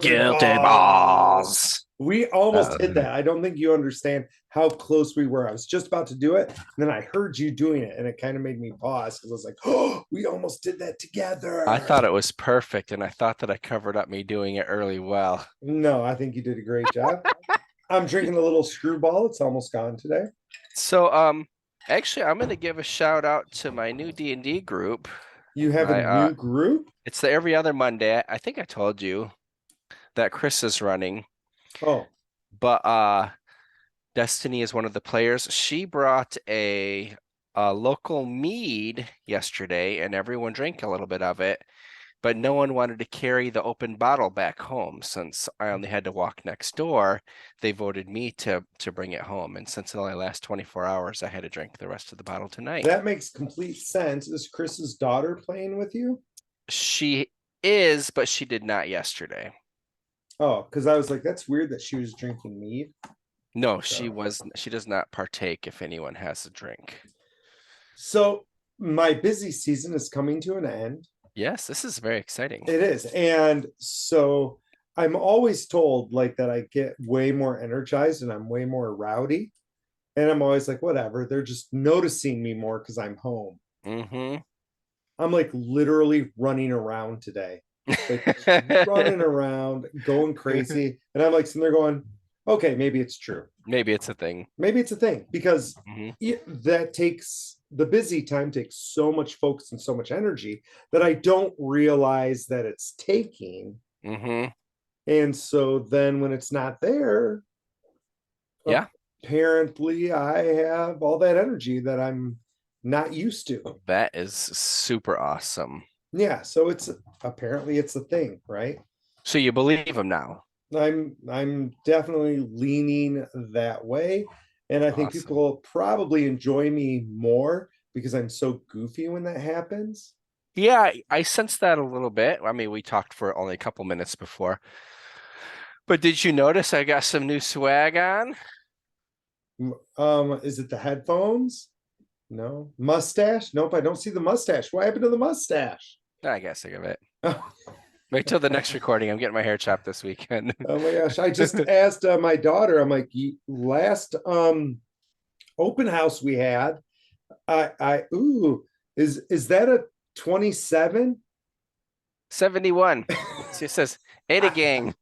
Kilted balls. We almost hit Um, that. I don't think you understand how close we were. I was just about to do it, and then I heard you doing it, and it kind of made me pause because I was like, "Oh, we almost did that I together." thought it was perfect, and I thought that I covered up me doing it early well. No, I think you did a great job. I'm drinking a little screwball. It's almost gone today. So, actually, I'm gonna give a shout out to my new D&D group. You have a I new group? It's the every other Monday. I think I told you that Chris is running, Oh, but Destiny is one of the players. She brought a local mead yesterday, and everyone drank a little bit of it, but no one wanted to carry the open bottle back home. Since I only had to walk next door, they voted me to bring it home. And since it only lasts 24 hours, I had to drink the rest of the bottle tonight. that makes complete sense. Is Chris's daughter playing with you? She is, but she did not yesterday. Oh, because I was like, that's weird that she was drinking mead. No, So, she does not partake if anyone has a drink. so my busy season is coming to an end. Yes, this is very exciting. It is. And so I'm always told like that I get way more energized and I'm way more rowdy. And I'm always like, whatever. They're just noticing me more because I'm home. Mm-hmm. I'm like literally running around today, like running around, going crazy. And I'm like sitting there going, okay, maybe it's true. Maybe it's a thing. Maybe it's a thing because Mm-hmm. that takes the busy time takes so much focus and so much energy that I don't realize that it's taking. Mm-hmm. And so then when it's not there, Yeah, apparently I have all that energy that I'm not used to. that is super awesome. Yeah, so it's apparently it's a thing, right? So you believe him now. I'm definitely leaning that way. And I think people Awesome. will probably enjoy me more because I'm so goofy when that happens. Yeah, I sense that a little bit. I mean, we talked for only a couple minutes before. But did you notice I got some new swag on? Is it the headphones? No. Mustache? Nope, I don't see the mustache. What happened to the mustache? I guess think of it. Oh, Wait till the next recording. I'm getting my hair chopped this weekend. oh my gosh. I just asked my daughter, I'm like, last open house we had, I ooh, is that a 27? 71. It says Ada Gang.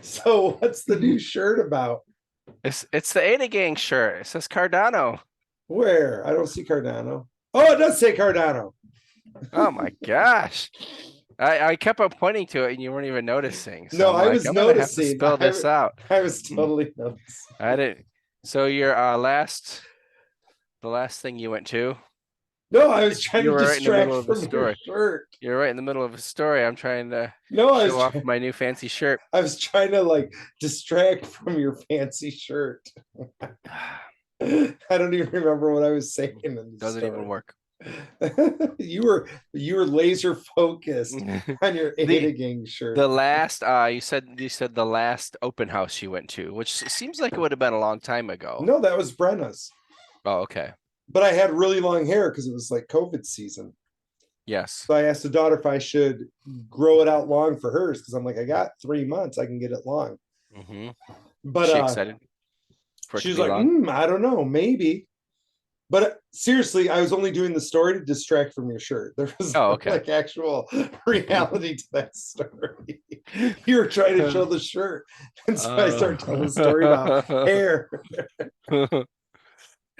So what's the new shirt about? It's the Ada Gang shirt. It says Cardano. Where? I don't see Cardano. Oh, it does say Cardano. Oh my gosh. I kept on pointing to it and you weren't even noticing. So No, I'm I like, was I'm gonna have to noticing. spell this out. I was totally noticing. I didn't. So your the last thing you went to, No, I was trying you to were right in the distract middle of a from your story. shirt. You're right in the middle of a story. I'm trying to No, show off my new fancy shirt. I was trying to like distract from your fancy shirt. I don't even remember what I was saying in the Doesn't story. even work. You were laser focused on your Ada Gang shirt. The last you said the last open house you went to, which seems like it would have been a long time ago. No, that was Brenna's. Oh, okay. But I had really long hair because it was like COVID season. Yes. So I asked the daughter if I should grow it out long for hers because I'm like, I got 3 months, I can get it long. Mm-hmm. But She excited for it to she's be like, long? I don't know, maybe. But seriously, I was only doing the story to distract from your shirt. There was Oh, okay. like actual reality to that story. You were trying to show the shirt. And so I started telling the story about hair.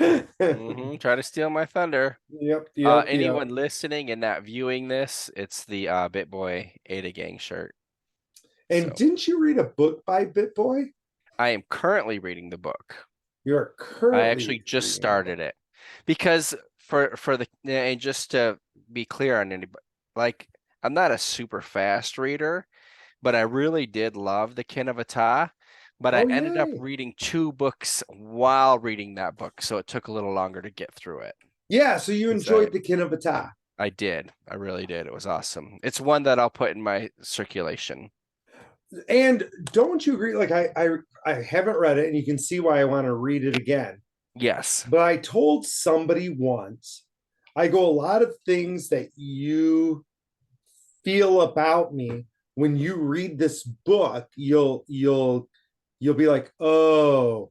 Mm-hmm. Try to steal my thunder. Yep. Anyone listening and not viewing this, it's the BitBoy Ada Gang shirt. And So, didn't you read a book by BitBoy? I am currently reading the book. You're I currently actually just started it because for the and just to be clear on anybody, like I'm not a super fast reader, but I really did love the Kin of Ata. But I Oh, ended up yay. reading 2 books while reading that book, so it took a little longer to get through it. Yeah, so you So enjoyed the Kin of Ata. I did. I really did. It was awesome. It's one that I'll put in my circulation. And don't you agree? Like I haven't read it, and you can see why I want to read it again. Yes. But I told somebody once, I go, a lot of things that you feel about me when you read this book, you'll be like, oh,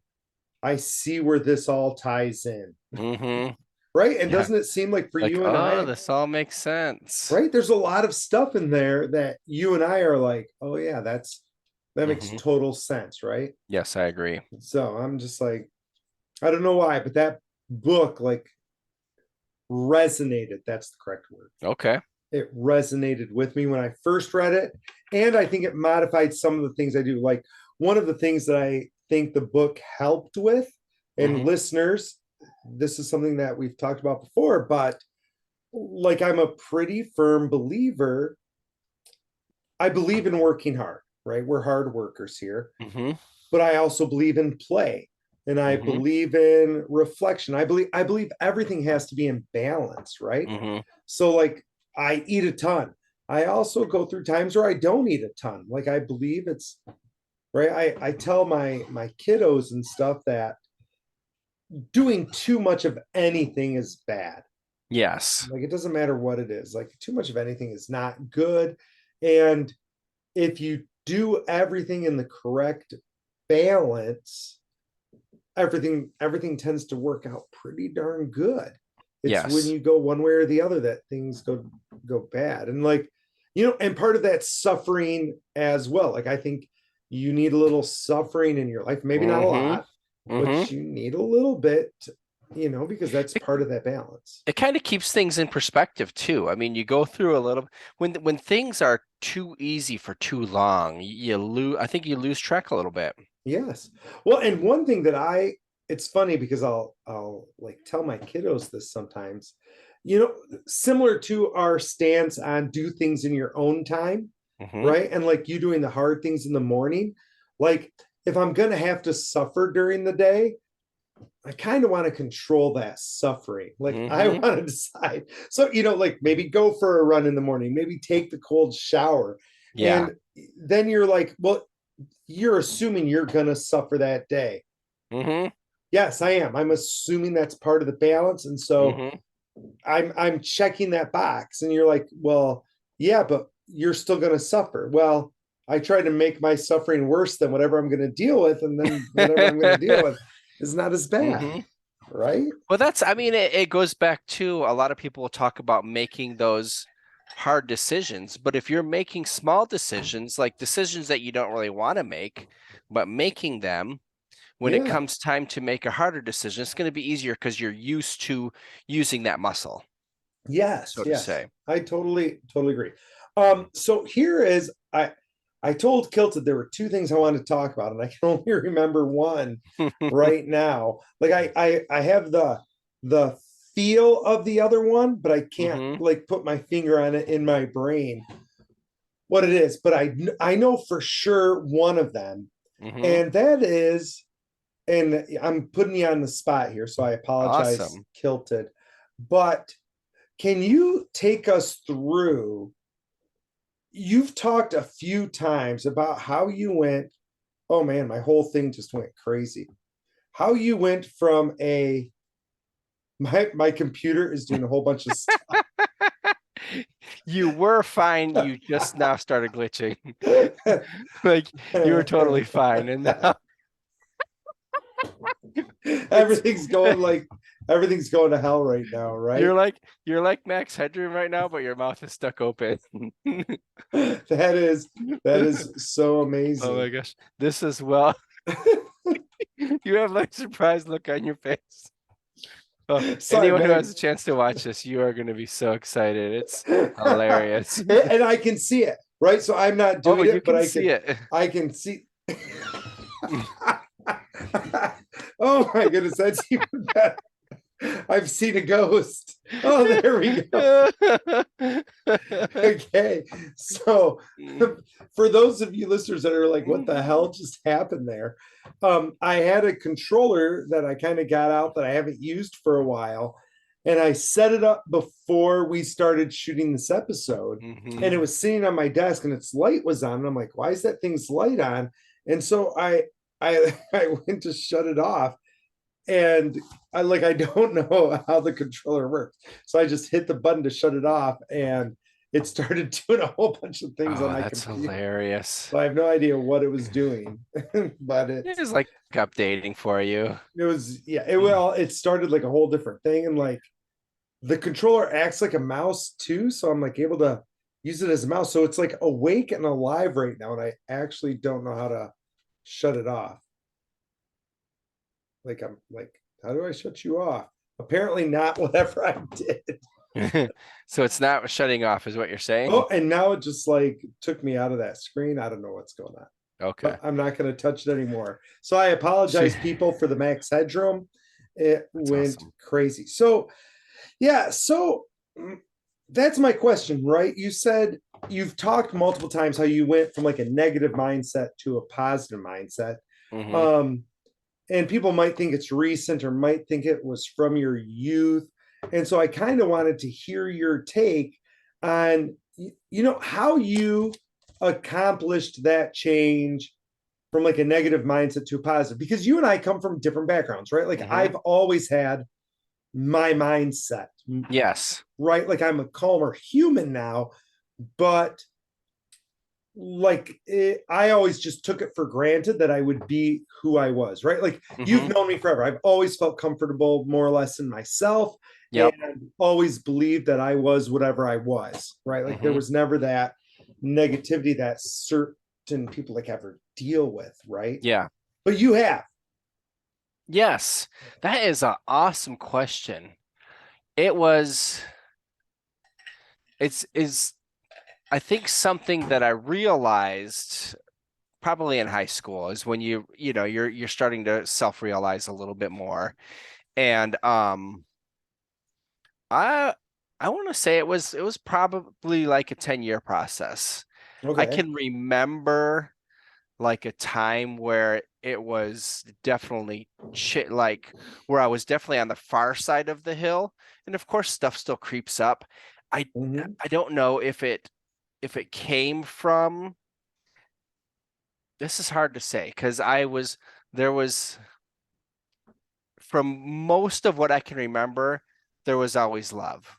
I see where this all ties in. Mm-hmm. Right. And Yeah. doesn't it seem like for Like, you and oh, I, this all makes sense. right? There's a lot of stuff in there that you and I are like, oh yeah, that makes Mm-hmm. total sense, right? Yes, I agree. So I'm just like, I don't know why, but that book like resonated. That's the correct word. Okay. It resonated with me when I first read it. And I think it modified some of the things I do. Like one of the things that I think the book helped with, and Mm-hmm. listeners, this is something that we've talked about before, but like I'm a pretty firm believer. I believe in working hard, right? We're hard workers here, Mm-hmm. but I also believe in play and I Mm-hmm. believe in reflection. I believe everything has to be in balance, right? Mm-hmm. So like I eat a ton. I also go through times where I don't eat a ton. Like I believe it's right. I tell my kiddos and stuff that doing too much of anything is bad. Yes. Like it doesn't matter what it is. Like too much of anything is not good. And if you do everything in the correct balance, everything tends to work out pretty darn good. It's when Yes. you go one way or the other that things go bad. And like, and part of that suffering as well. Like I think you need a little suffering in your life, maybe not a Mm-hmm. lot, Mm-hmm. but you need a little bit, because that's It, part of that balance. it kind of keeps things in perspective too. I mean, you go through a little when things are too easy for too long, you lose. I think you lose track a little bit. Yes. Well, and one thing that it's funny because I'll like tell my kiddos this sometimes, similar to our stance on do things in your own time, Mm-hmm. right? And like you doing the hard things in the morning, like if I'm gonna have to suffer during the day, I kind of want to control that suffering. Like I Mm-hmm. want to decide. So, like maybe go for a run in the morning, maybe take the cold shower. Yeah. And then you're like, well, you're assuming you're going to suffer that day. Mm-hmm. Yes, I am. I'm assuming that's part of the balance. And so Mm-hmm. I'm checking that box. And you're like, well, yeah, but you're still going to suffer. Well, I try to make my suffering worse than whatever I'm going to deal with. And then whatever I'm going to deal with is not as bad. Mm-hmm. Right? Well, I mean, it goes back to a lot of people will talk about making those hard decisions, but if you're making small decisions, like decisions that you don't really want to make, but making them when it Yeah. comes time to make a harder decision, it's going to be easier because you're used to using that muscle, Yes, so to yes. say. I totally agree. So here is I told Kilted there were two things I wanted to talk about, and I can only remember one right now. Like I have the feel of the other one, but I can't Hmm. like put my finger on it in my brain what it is. But I know for sure one of them, Hmm. and that is, and I'm putting you on the spot here, so I apologize, Awesome. Kilted. But can you take us through? You've talked a few times about how you went. Oh man, my whole thing just went crazy. How you went from a my computer is doing a whole bunch of stuff. You were fine. You just now started glitching. Like you were totally fine. And now it's everything's going like everything's going to hell right now, right? you're like Max Headroom right now, but your mouth is stuck open. That is so Oh amazing. my gosh. This is well, you have like surprised look on your face. Oh, Sorry, anyone who has Meg. a chance to watch this, you are going to be so excited. It's hilarious. And I can see it, right? So I'm not Oh, doing you it, but can I see can it. I can see. Oh my goodness, that's even better. I've seen a ghost. Oh, there we go. Okay. So for those of you listeners that are like, what the hell just happened there? I had a controller that I kind of got out that I haven't used for a while. And I set it up before we started shooting this episode. And it Hmm. was sitting on my desk and its light was on. And I'm like, why is that thing's light on? And so I I went to shut it off and I don't know how the controller works. So I just hit the button to shut it off, and it started doing a whole bunch of things on Oh, my that's computer. hilarious. So I have no idea what it was doing, but It is like updating for you. it was yeah. It started like a whole different thing, and like the controller acts like a mouse too, so I'm like able to use it as a mouse. So it's like awake and alive right now, and I actually don't know how to shut it off. Like I'm like, how do I shut you off? Apparently not whatever I did. So it's not shutting off, is what you're saying? Oh, and now it just like took me out of that screen. I don't know what's going on, Okay. but I'm not going to touch it anymore. So I apologize, people, for the max headroom. It That's went awesome. crazy. So yeah, so that's my question, right? You said you've talked multiple times how you went from like a negative mindset to a positive mindset. Hmm. Um, and people might think it's recent or might think it was from your youth. And so I kind of wanted to hear your take on, how you accomplished that change from like a negative mindset to a positive, because you and I come from different backgrounds, right? Like Hmm. I've always had my mindset, Yes. right? Like I'm a calmer human now, but I always just took it for granted that I would be who I was, right? Like you've Hmm. known me forever. I've always felt comfortable more or less in myself and Yep. always believed that I was whatever I was, right? Like there Hmm. was never that negativity that certain people like ever deal with, right? Yeah. But you have. Yes. That is an awesome question. It was, it's is I think something that I realized probably in high school is when you're starting to self-realize a little bit more. And I I want to say it was probably like a 10-year process. I Okay. can remember like a time where it was definitely like where I was definitely on the far side of the hill, and of course stuff still creeps up. I Mm-hmm. I don't know if it came from, this is hard to say because there was, from most of what I can remember, there was always love,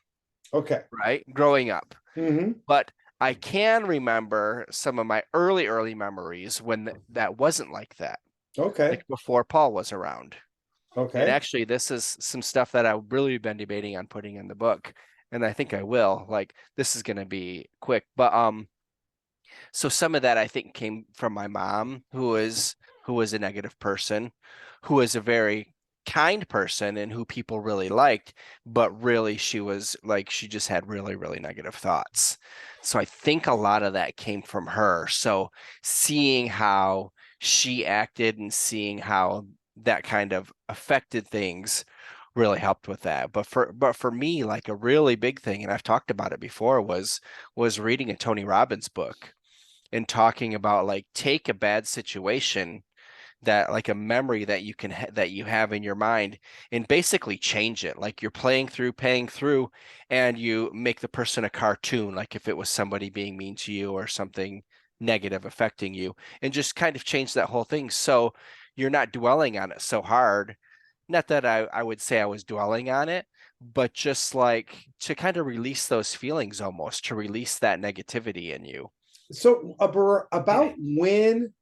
Okay. right? Growing up. Mm-hmm. But I can remember some of my early memories when that wasn't like that, Okay. like before Paul was around. And Okay. actually, this is some stuff that I've really been debating on putting in the book, and I think I will. Like this is going to be quick, but so some of that I think came from my mom, who was a negative person, who was a very kind person and who people really liked, but really she just had really negative thoughts. So I think a lot of that came from her. So seeing how she acted and seeing how that kind of affected things really helped with that. But for me, like a really big thing, and I've talked about it before, was reading a Tony Robbins book and talking about like take a bad situation, that like a memory that that you have in your mind, and basically change it, like you're paying through, and you make the person a cartoon, like if it was somebody being mean to you or something negative affecting you, and just kind of change that whole thing so you're not dwelling on it so hard. Not that I would say I was dwelling on it, but just like to kind of release those feelings, almost to release that negativity in you. So about when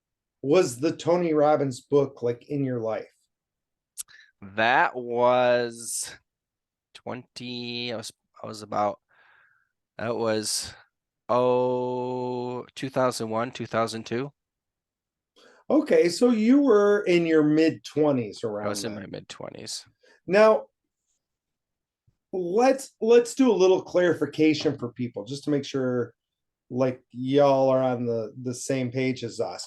was the Tony Robbins book like in your life? That was 20, I was about, that was, 2001, 2002. Okay, so you were in your mid 20s I around was in then. my mid 20s. Now, let's do a little clarification for people just to make sure like y'all are on the same page as us.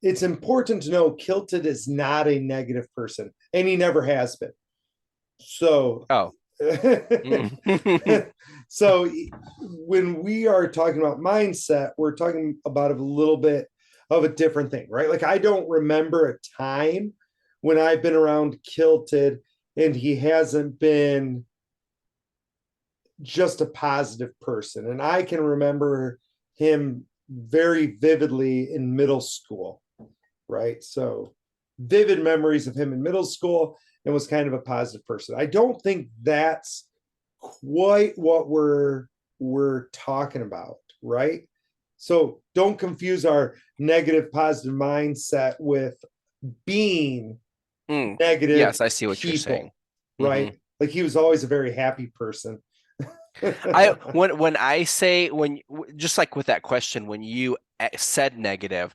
It's important to know Kilted is not a negative person and he never has been. So Oh. Mm. so when we are talking about mindset, we're talking about a little bit of a different thing, right? Like I don't remember a time when I've been around Kilted and he hasn't been just a positive person. And I can remember him very vividly in middle school, right? So vivid memories of him in middle school. and was kind of a positive person. I don't think that's quite what we're talking about, right? So don't confuse our negative positive mindset with being Mm. negative Yes, I see what you're saying. people, Hmm. right? Like he was always a very happy person. I when I say just like with that question, when you said negative,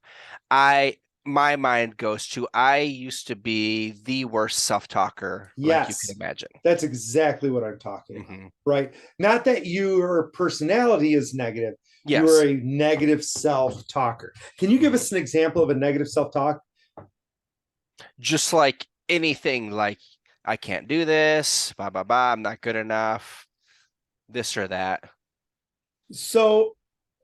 I my mind goes to I used to be the worst self-talker like you can Yes, imagine. that's exactly what I'm talking about, Hmm. right? Not that your personality is negative, you are Yes. a negative self talker. Can you give Hmm. us an example of a negative self talk? Just like anything, like I can't do this, blah blah blah, I'm not good enough, this or that. So,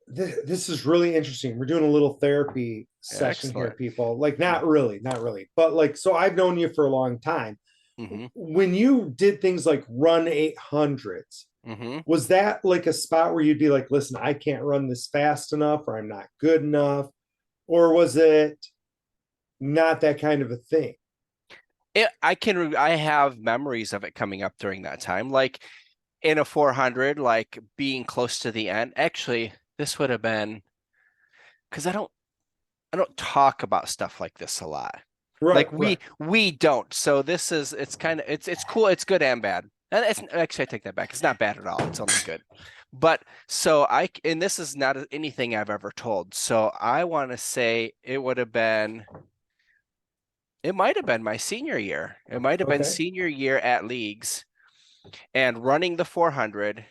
this is really interesting. We're doing a little therapy session here, Excellent. people. Like, not really, not really, but like, so I've known you for a long time. Mm-hmm. When you did things like run 800s, Mm-hmm. was that like a spot where you'd be like, listen, I can't run this fast enough, or I'm not good enough? Or was it not that kind of a thing? I have memories of it coming up during that time. Like in a 400, like being close to the end. Actually, this would have been because I don't talk about stuff like this a lot. Right, Like right. we don't. So this is it's kind of it's cool. It's good and bad. And it's actually I take that back. It's not bad at all. It's only good. But so I and this is not anything I've ever told. So I want to say it might have been my senior year. It might have been Okay. senior year at leagues and running the 400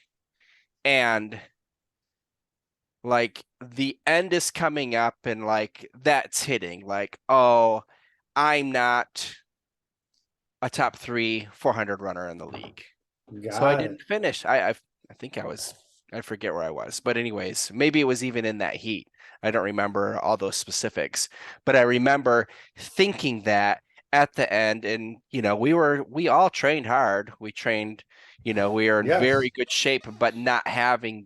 and like the end is coming up and like that's hitting like oh I'm not a top three 400 runner in the league. So I Got it. didn't finish. I think I was I forget where I was, but anyways, maybe it was even in that heat. I don't remember all those specifics, but I remember thinking that at the end, and we all trained hard. We trained, we are in very Yes. good shape, but not having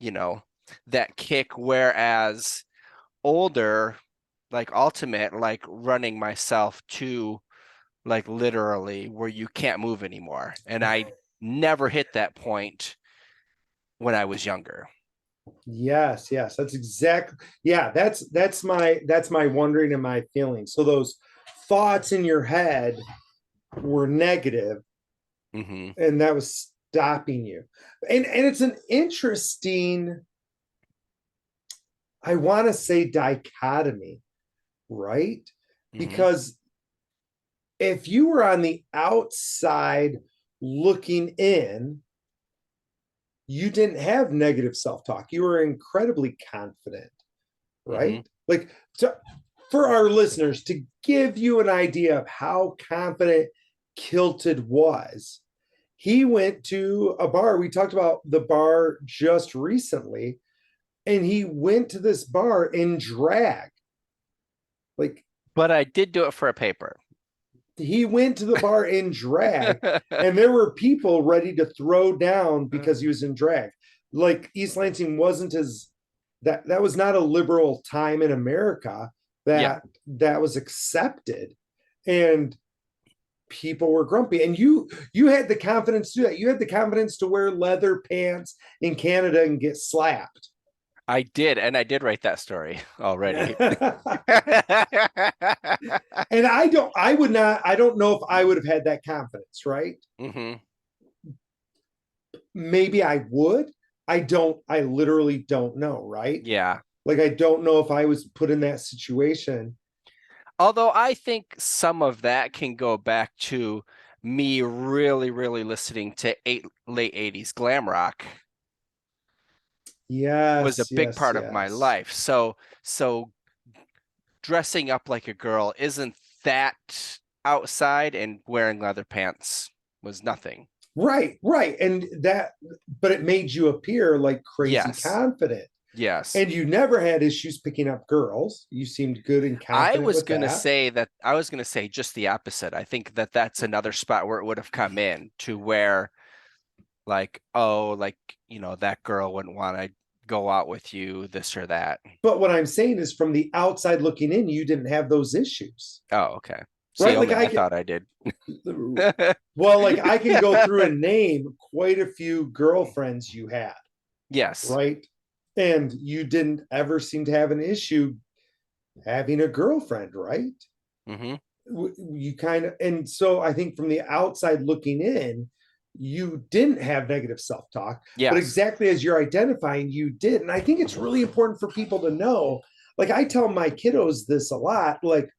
you know, that kick. Whereas older, like ultimate, like running myself to like literally where you can't move anymore. And I never hit that point when I was younger. Yes, yes. That's exactly, yeah, that's my wondering and my feeling. So those thoughts in your head were negative Hmm. and that was stopping you. And it's an interesting, I want to say dichotomy, right? Hmm. Because if you were on the outside looking in, you didn't have negative self-talk. You were incredibly confident, Hmm. right? Like for our listeners to give you an idea of how confident Kilted was, he went to a bar. We talked about the bar just recently, and he went to this bar in drag. Like But I did do it for a paper. he went to the bar in drag, and there were people ready to throw down because he was in drag. Like East Lansing wasn't as that was not a liberal time in America Yeah, that was accepted, and people were grumpy. And you had the confidence to do that. You had the confidence to wear leather pants in Canada and get slapped. I did. And I did write that story already. And I don't know if I would have had that confidence, right? Hmm. Maybe I would. I literally don't know, right? Yeah. Like I don't know if I was put in that situation. Although I think some of that can go back to me really, really listening to late 80s glam rock was a Yes, big yes, part of my yes. life. So dressing up like a girl isn't that outside, and wearing leather pants was nothing. Right, right. And that, but it made you appear like crazy Yes. confident. Yes. And you never had issues picking up girls. You seemed good and confident with that. I was going to say just the opposite. I think that that's another spot where it would have come in to where like, oh, like, that girl wouldn't want to go out with you, this or that. But what I'm saying is from the outside looking in, you didn't have those issues. Oh, okay. See, right? Like only I I can, thought I did. well, like I can go through and name quite a few girlfriends you had, Yes. right? And you didn't ever seem to have an issue having a girlfriend, right? Mm-hmm. You kind of, and so I think from the outside looking in, you didn't have negative self-talk, but Yes. exactly as you're identifying, you did. And I think it's really important for people to know. Like I tell my kiddos this a lot, like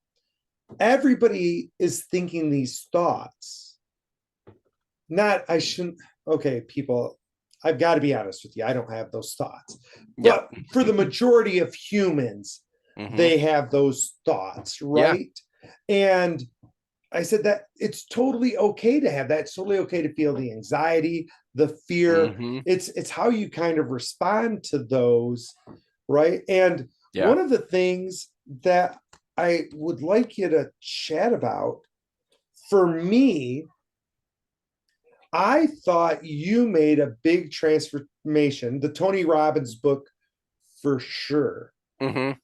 everybody is thinking these thoughts. Not, I shouldn't, okay, people, I've got to be honest with you. I don't have those thoughts. Yep. But for the majority of humans, Mm-hmm. they have those thoughts, Yeah. right? And I said that it's totally okay to have that. It's totally okay to feel the anxiety, the fear. Mm-hmm. It's how you kind of respond to those, right? And Yeah. one of the things that I would like you to chat about, for me, I thought you made a big transformation, the Tony Robbins book for sure. Mm-hmm.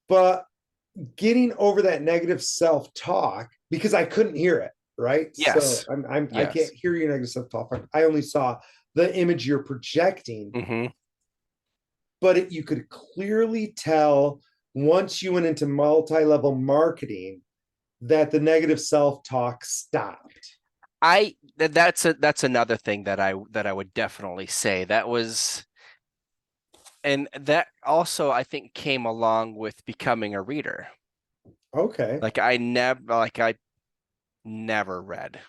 But getting over that negative self-talk, because I couldn't hear it, right? So Yes. I can't Yes. hear your negative self-talk. I only saw the image you're projecting, Mm-hmm. but you could clearly tell once you went into multi-level marketing that the negative self-talk stopped. That's another thing that I would definitely say. That was, and that also I think came along with becoming a reader. Okay. I never read.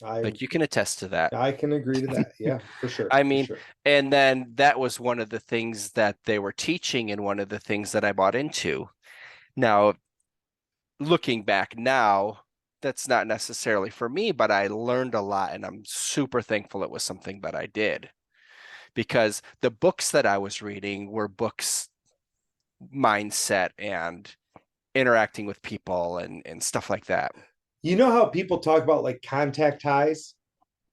I Like you can attest to that. I can agree to that. Yeah, for sure. I For mean, sure. and then that was one of the things that they were teaching and one of the things that I bought into. Now, looking back now, that's not necessarily for me, but I learned a lot and I'm super thankful it was something that I did because the books that I was reading were books mindset and interacting with people and stuff like that. You know how people talk about like contact highs?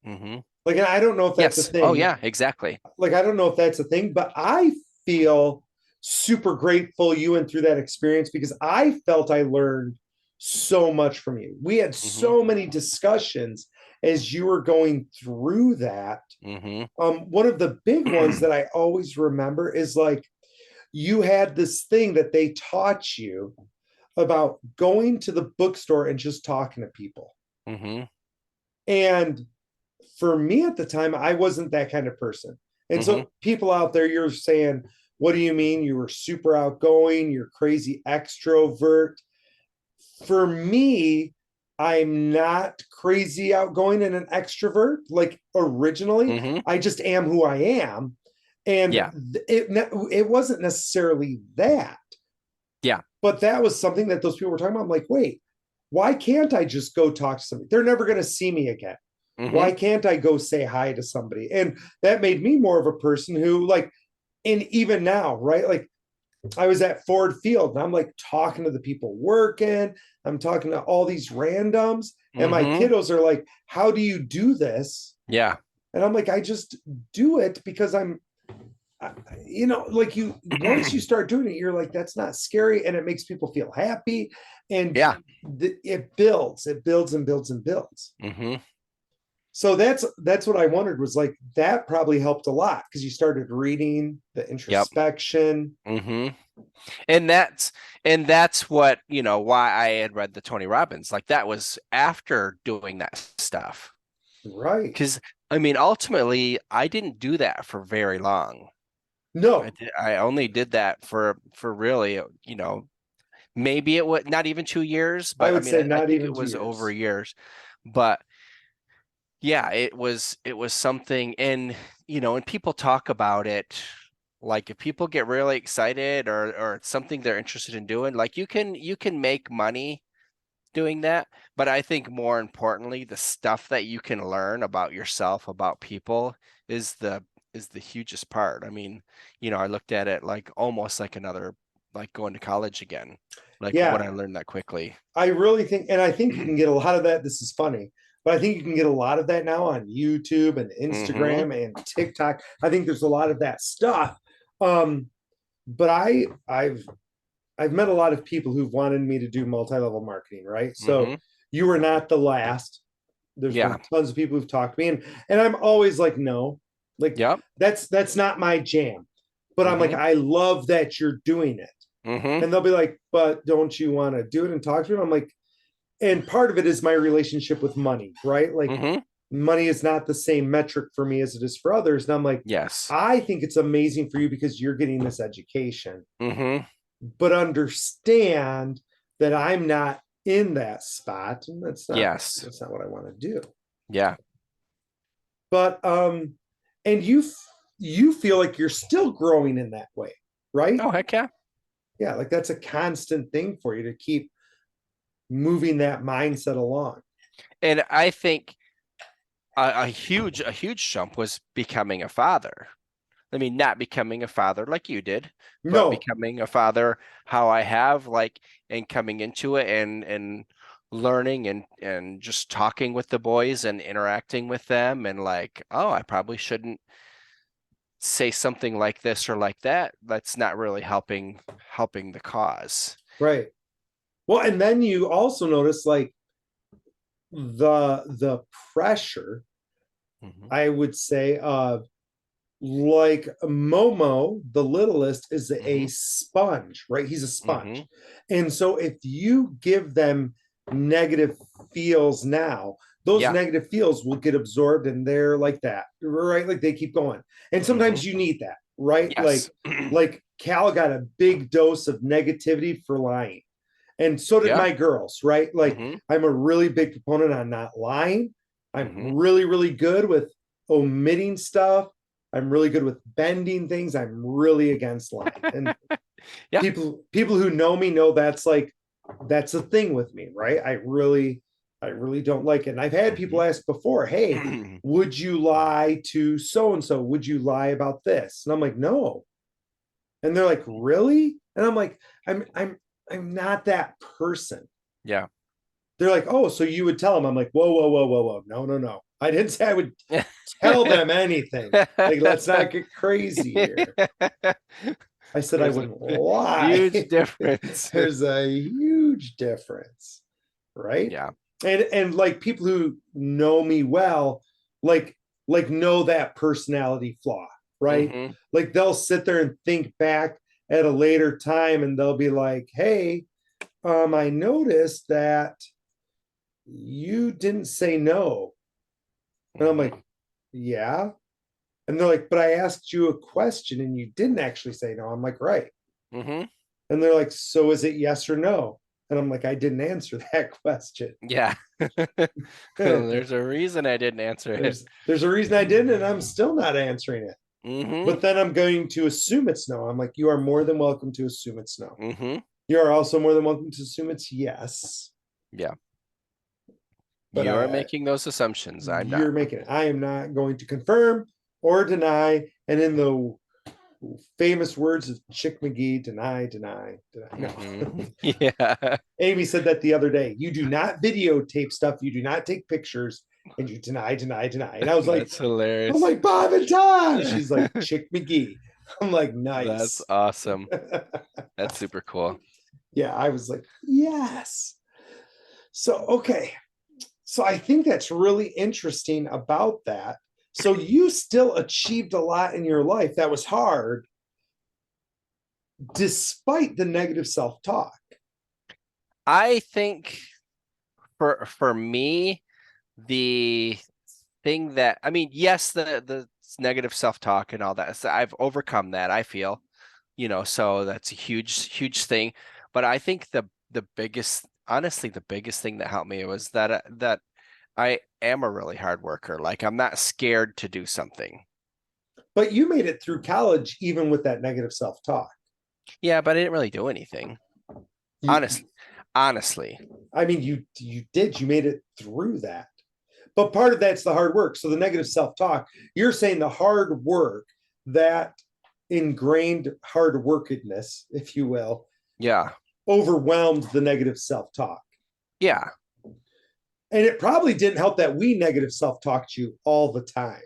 Hmm. Like, and I don't know if that's a Yes. Oh thing. yeah, exactly. Like, I don't know if that's a thing, but I feel super grateful you went through that experience because I felt I learned so much from you. We had Hmm. so many discussions as you were going through that. Hmm. One of the big ones that I always remember is like you had this thing that they taught you about going to the bookstore and just talking to people. Hmm. And for me at the time, I wasn't that kind of person. And Hmm. so people out there, you're saying, what do you mean? You were super outgoing, you're crazy extrovert. For me, I'm not crazy outgoing and an extrovert like originally. Hmm. I just am who I am. And Yeah. it wasn't necessarily that, Yeah. but that was something that those people were talking about. I'm like, wait, why can't I just go talk to somebody? They're never going to see me again. Hmm. Why can't I go say hi to somebody? And that made me more of a person who, like, and even now, right? Like, I was at Ford Field and I'm like talking to the people working, I'm talking to all these randoms, and my Hmm. kiddos are like, how do you do this? Yeah. And I'm like, I just do it because like you, once you start doing it, you're like, that's not scary. And it makes people feel happy. And Yeah. it builds, it builds and builds and builds. Hmm. So that's what I wondered was like that probably helped a lot because you started reading the Yep. introspection. Hmm. And that's what, why I had read the Tony Robbins. Like that was after doing that stuff. Right. Because I mean, ultimately, I didn't do that for very long. No, I only did that for really, maybe it was not even 2 years, I but I would mean, say I not think even it two was over years. years. But yeah, it was something, and people talk about it. Like if people get really excited or it's something they're interested in doing, like you can make money doing that. But I think more importantly, the stuff that you can learn about yourself, about people is the hugest part. I mean, I looked at it like almost like another like going to college again. Like when Yeah, I learned that quickly. I really think, and I think you can get a lot of that. This is funny, but I think you can get a lot of that now on YouTube and Hmm. Instagram and TikTok. I think there's a lot of that stuff. But I've I've met a lot of people who've wanted me to do multi-level marketing, right? So Mm-hmm. you were not the last. There's Yeah. been tons of people who've talked to me, and I'm always like, no, like Yep. that's not my jam. But I'm like, Mm-hmm. I love that you're doing it. Mm-hmm. And they'll be like, but don't you want to do it and talk to me? I'm like, and part of it is my relationship with money, right? Like Mm-hmm. money is not the same metric for me as it is for others. And I'm like, Yes. I think it's amazing for you because you're getting this education, Mm-hmm. but understand that I'm not in that spot. And Yes. that's not what I want to do. Yeah. But and you feel like you're still growing in that way, right? Oh, heck yeah. Yeah, like that's a constant thing for you to keep moving that mindset along. And I think a huge jump was becoming a father. I mean, not becoming a father like you did, but No, becoming a father how I have, like, and coming into it and learning and just talking with the boys and interacting with them and like, oh, I probably shouldn't say something like this or like that. That's not really helping the cause. right. Well, and then you also notice like the pressure, Hmm. I would say, like Momo, the littlest, is a Hmm. sponge, right? He's a Hmm. sponge. And so if you give them negative feels now, those Yeah. negative feels will get absorbed and they're like that, right? Like they keep going. And Hmm. sometimes you need that, right? Yes. Like Cal got a big dose of negativity for lying. And so did Yeah. my girls, right? Like Hmm. I'm a really big proponent on not lying. I'm Hmm. really, really good with omitting stuff. I'm really good with bending things. I'm really against lying. And Yeah. people who know me know that's a thing with me, right? I really don't like it. And I've had people Hmm. ask before, "Hey, would you lie to so and so? Would you lie about this?" And I'm like, "No." And they're like, "Really?" And I'm like, I'm not that person. Yeah. They're like, "Oh, so you would tell them?" I'm like, "Whoa, whoa, whoa, whoa, whoa. No, no, no. I didn't say I would tell them anything. Like, let's not get crazy here. I said I There's a wouldn't lie." huge difference. There's a huge difference, right? Yeah. And like people who know me well, like know that personality flaw, right? Hmm. Like they'll sit there and think back at a later time and they'll be like, "Hey, I noticed that you didn't say no." And I'm like, Hmm. "Yeah." And they're like, "But I asked you a question and you didn't actually say no." I'm like, "Right." Hmm. And they're like, "So is it yes or no?" And I'm like, "I didn't answer that question." Yeah. There's a reason I didn't answer it. There's a reason I didn't, and I'm still not answering it. Hmm. But then I'm going to assume it's no. I'm like, "You are more than welcome to assume it's no. Hmm. You are also more than welcome to assume it's yes." Yeah. But You're making those assumptions. I'm you're not. making it. I am not going to confirm or deny. And in the famous words of Chick McGee, deny, deny, deny. Hmm. No. Yeah. Amy said that the other day. You do not videotape stuff. You do not take pictures, and you deny, deny, deny. And That's I'm hilarious. like Bob and Tom. She's like Chick McGee. I'm like, That's nice. awesome. That's super cool. Yeah, I was like, yes. So okay. So I think that's really interesting about that. So you still achieved a lot in your life that was hard, despite the negative self-talk. I think for me, the thing that I mean, yes, the negative self-talk and all that. So I've overcome that, I feel, so that's a huge thing. But I think the biggest, honestly, the biggest thing that helped me was that I am a really hard worker. Like I'm not scared to do something. But you made it through college even with that negative self-talk. Yeah, but I didn't really do anything. You Honestly, honestly. I mean, you made it through that. But part of that's the hard work. So the negative self-talk, you're saying the hard work, that ingrained hard workedness, if you will, Yeah. overwhelmed the negative self-talk. Yeah. And it probably didn't help that we negative self-talked you all the time.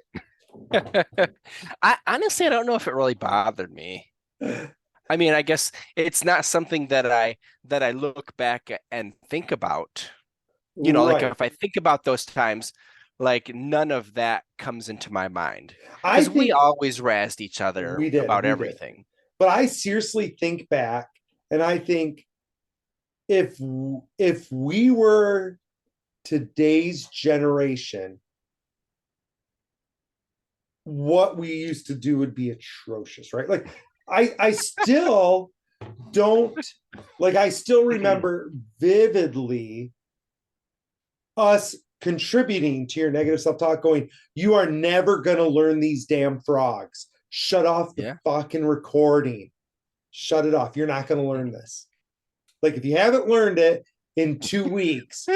I honestly I don't know if it really bothered me. I mean, I guess it's not something that I look back and think about. Like Right. if I think about those times, like none of that comes into my mind I because we think always razzed each other we did, about we did. everything. But I seriously think back and I think if if we were today's generation, what we used to do would be atrocious, right? Like I still don't like I still remember vividly us contributing to your negative self-talk going, you are never going to learn these damn frogs. Shut off the Yeah. fucking recording. Shut it off. You're not going to learn this. Like if you haven't learned it in 2 weeks,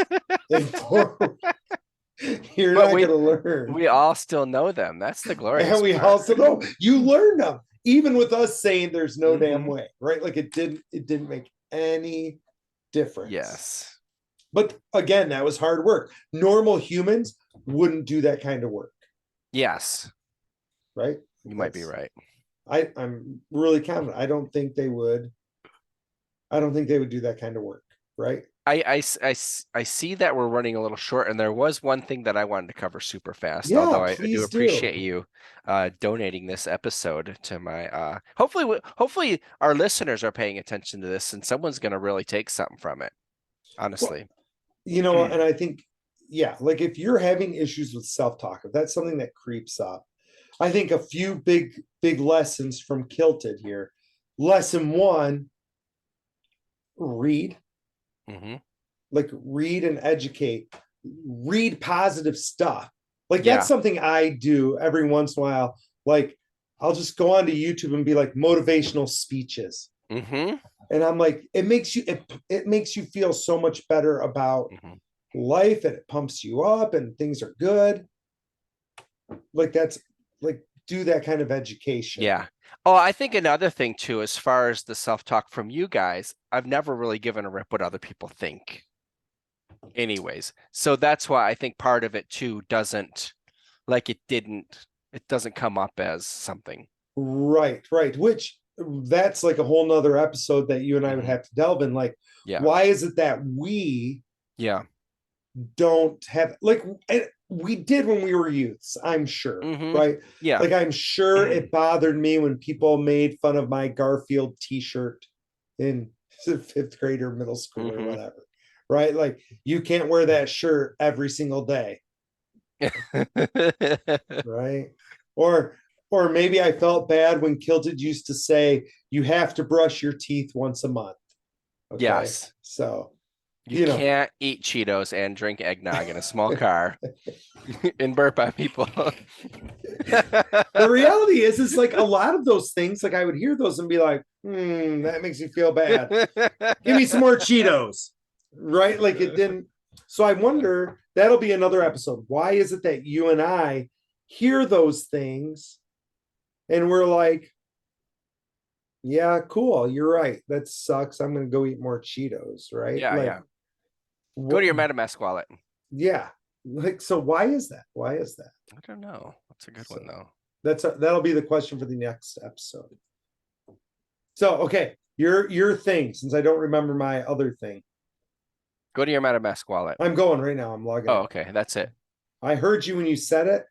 in 4 weeks, you're But not going to learn. we all still know them. That's the And glorious we part. also know you learned them, even with us saying there's no damn Hmm. way, right? Like it didn't make any difference. Yes. But again, that was hard work. Normal humans wouldn't do that kind of work, Yes. right? You might be That's right. I'm really confident. I don't think they would. I don't think they would do that kind of work, right? I see that we're running a little short, and there was one thing that I wanted to cover super fast, Yeah, although I do please do. appreciate you donating this episode to my hopefully our listeners are paying attention to this and someone's gonna really take something from it, Well, honestly. and I think, yeah, like if you're having issues with self-talk, if that's something that creeps up, I think a few big lessons from Kilted here. Lesson one, read, Hmm. like read and educate, read positive stuff. Like that's Yeah. something I do every once in a while. Like I'll just go onto YouTube and be like motivational speeches. Hmm. And I'm like, it makes you feel so much better about Hmm. life and it pumps you up and things are good. Like that's like do that kind of education. Yeah. Oh, I think another thing too, as far as the self-talk from you guys, I've never really given a rip what other people think anyways. So that's why I think part of it too doesn't like it doesn't come up as something. Right, right. Which that's like a whole nother episode that you and I would Hmm. have to delve in. Like, Yeah. why is it that we Yeah. don't have like we did when we were youths, I'm sure, Hmm. right? Yeah. Like I'm sure it bothered me when people made fun of my Garfield t-shirt in fifth grade or middle school or Hmm. whatever, right? Like you can't wear that shirt every single day, right? Or or maybe I felt bad when Kilted used to say you have to brush your teeth once a month. Okay. Yes. So, You you know, can't eat Cheetos and drink eggnog in a small car and burp on people. the reality is like a lot of those things, like I would hear those and be like, that makes you feel bad. Give me some more Cheetos. Right? Like it didn't. So I wonder, that'll be another episode. Why is it that you and I hear those things and we're like, yeah, cool. You're right. That sucks. I'm going to go eat more Cheetos. Right? Yeah, Like, yeah. Go to what? your MetaMask wallet. Yeah. Like, so why is that? Why is that? I don't know. That's a good So one though. that'll be the question for the next episode. So, okay, your thing, since I don't remember my other thing. Go to your MetaMask wallet. I'm going right now. I'm logging Oh, in. okay. That's it. I heard you when you said it.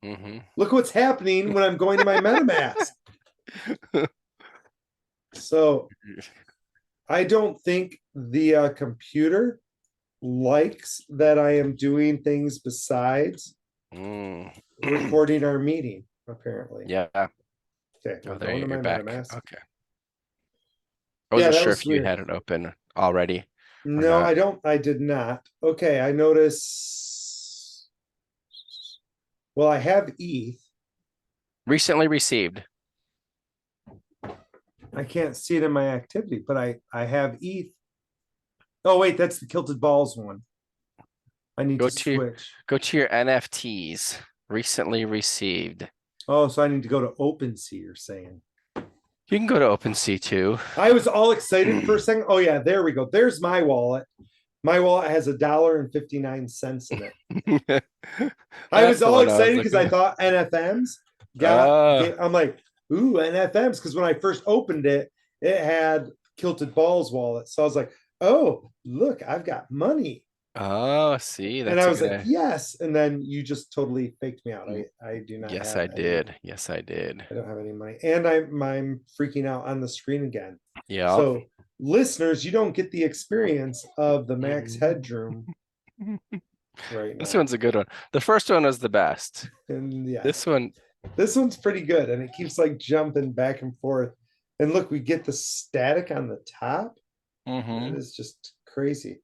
Hmm. Look what's happening when I'm going to my MetaMask. So I don't think the computer likes that I am doing things besides Mm. recording our meeting, apparently. Yeah. Okay, Oh, I'm there going to you're my back. MetaMask. Okay. I Yeah, wasn't that sure was if you weird. had it open already or No, not. I don't. I did not. Okay, I notice. Well, I have ETH. Recently received. I can't see it in my activity, but I have ETH. Oh wait, that's the Kilted Balls one. I need Go to to switch. go to your NFTs. Recently received. Oh, so I need to go to OpenSea, you're saying. You can go to OpenSea too. I was all excited for a second. Oh yeah, there we go. There's my wallet. My wallet has $1.59 in it. I That's was the all one I was excited because looking I at. thought NFMs got. Oh, I'm like, ooh, NFMs. Because when I first opened it, it had Kilted Balls wallet. So I was like, oh, look, I've got money. Oh, see, And that's I a was good like, idea. yes. And then you just totally faked me out. I do not Yes, have I any, did. Yes, I did. I don't have any money. And I'm freaking out on the screen again. Yep. So listeners, you don't get the experience of the max headroom right This now. one's a good one. The first one was the best. And yeah, This one, this one's pretty good. And it keeps like jumping back and forth. And look, we get the static on the top. That hmm is just crazy.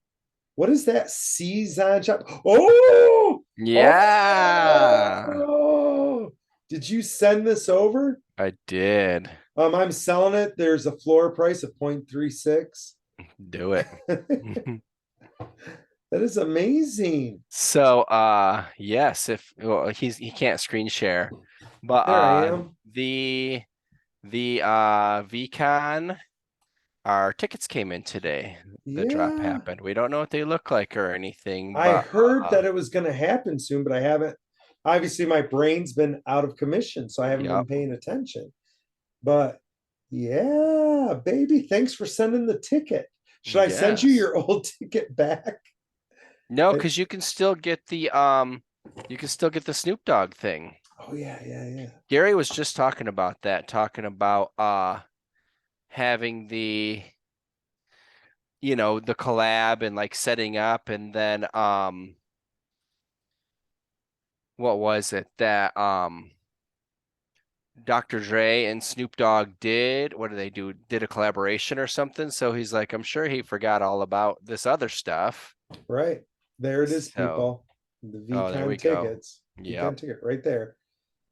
What is that? Season shop? Oh, Yeah, oh! Did you send this over? I did. I'm selling it. There's a floor price of 0.36. Do it. That is amazing. So, yes, if well, he can't screen share, but There I am. the VCon, our tickets came in today. The drop Yeah. happened. We don't know what they look like or anything, I but heard that it was going to happen soon, but I haven't. Obviously, my brain's been out of commission, so I haven't been yep, paying attention. But yeah, baby, thanks for sending the ticket. Should I send you yes. your old ticket back? No, I- because you can still get the Snoop Dogg thing. oh yeah, yeah, yeah. Gary was just talking about that, talking about having the collab and like setting up, and then what was it that Dr. Dre and Snoop Dogg did? What did they do? Did a collaboration or something? So he's like, I'm sure he forgot all about this other stuff. Right. There it is, So, people. The oh, there VCon we go. tickets. Yep. VCon ticket right there.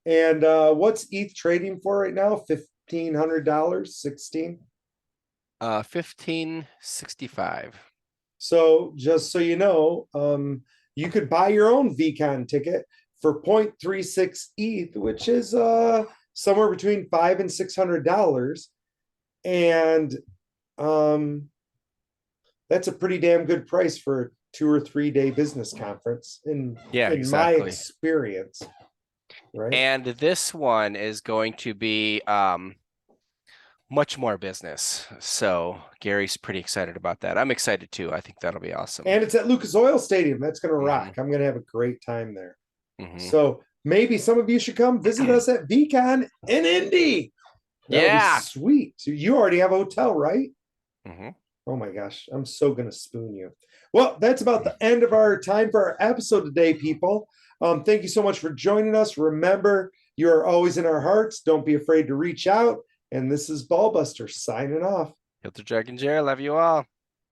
And what's ETH trading for right now? $1,500, 16. 1565. So just so you know, you could buy your own VCon ticket for 0.36 ETH, which is somewhere between $500 and $600. And um, that's a pretty damn good price for a 2 or 3 day business conference Yeah, in my exactly. experience, right? And this one is going to be much more business. So Gary's pretty excited about that. I'm excited too. I think that'll be awesome. And it's at Lucas Oil Stadium. That's going to rock. hmm I'm going to have a great time there. hmm So maybe some of you should come visit us at VCon in Indy. That would be Yeah. sweet. So you already have a hotel, right? hmm Oh my gosh, I'm so gonna spoon you. Well, that's about the end of our time for our episode today, people. Thank you so much for joining us. Remember, you are always in our hearts. Don't be afraid to reach out. And this is Ballbuster signing off. Kilted Dragon Jerry, love you all.